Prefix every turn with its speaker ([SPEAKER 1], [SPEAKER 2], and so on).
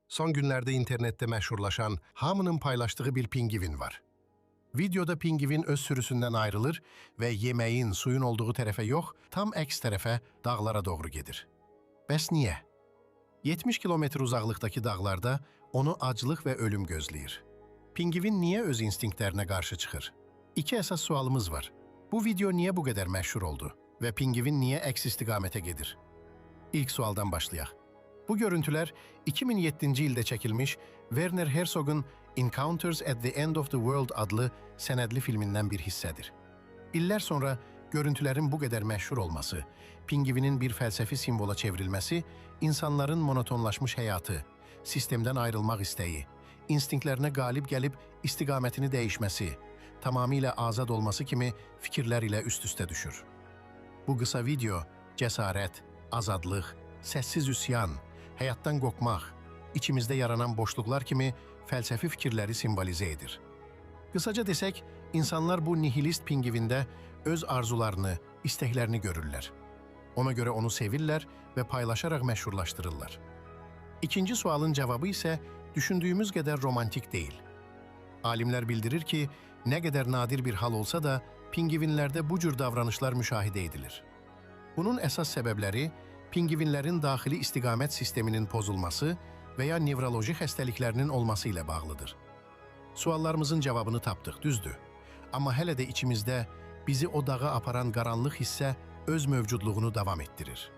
[SPEAKER 1] Son günlerde internette meşhurlaşan, hamının paylaştığı bir pingvin var. Videoda pingvin öz sürüsünden ayrılır ve yemeğin, suyun olduğu tarafa yok, tam eks tarafa, dağlara doğru gelir. Bəs niye? 70 kilometre uzaklıktaki dağlarda onu aclıq ve ölüm gözləyir. Pingvin niye öz instinktlerine karşı çıkır? İki esas sualımız var. Bu video niye bu kadar meşhur oldu? Ve pingvin niye eks istikamete gelir? İlk sualdan başlayaq. Bu görüntüler 2007 yılda çekilmiş Werner Herzog'un Encounters at the End of the World adlı senedli filminden bir hissedir. İllər sonra görüntülerin bu kadar meşhur olması, pingvinin bir felsefi simvola çevrilmesi, insanların monotonlaşmış hayatı, sistemden ayrılmak isteği, instinktlerine galip gelip istikametini değişmesi, tamamıyla azad olması kimi fikirler ile üst üste düşür. Bu kısa video, cesaret, azadlıq, sessiz üsyan, həyatdan qopmaq, içimizdə yaranan boşluqlar kimi fəlsəfi fikirləri simbolize edir. Qısaca desək, insanlar bu nihilist pingvində öz arzularını, istəklərini görürlər. Ona görə onu sevirlər və paylaşaraq məşhurlaşdırırlar. İkinci sualın cevabı ise düşündüğümüz kadar romantik değil. Alimler bildirir ki, ne kadar nadir bir hal olsa da pingvinlerde bu cür davranışlar müşahede edilir. Bunun esas sebepleri, pingvinlerin dahili istiqamət sisteminin pozulması veya nevroloji xəstəliklərinin olması ile bağlıdır. Suallarımızın cevabını tapdıq, düzdür. Amma hələ də içimizdə bizi o dağa aparan qaranlıq hissə öz mövcudluğunu davam etdirir.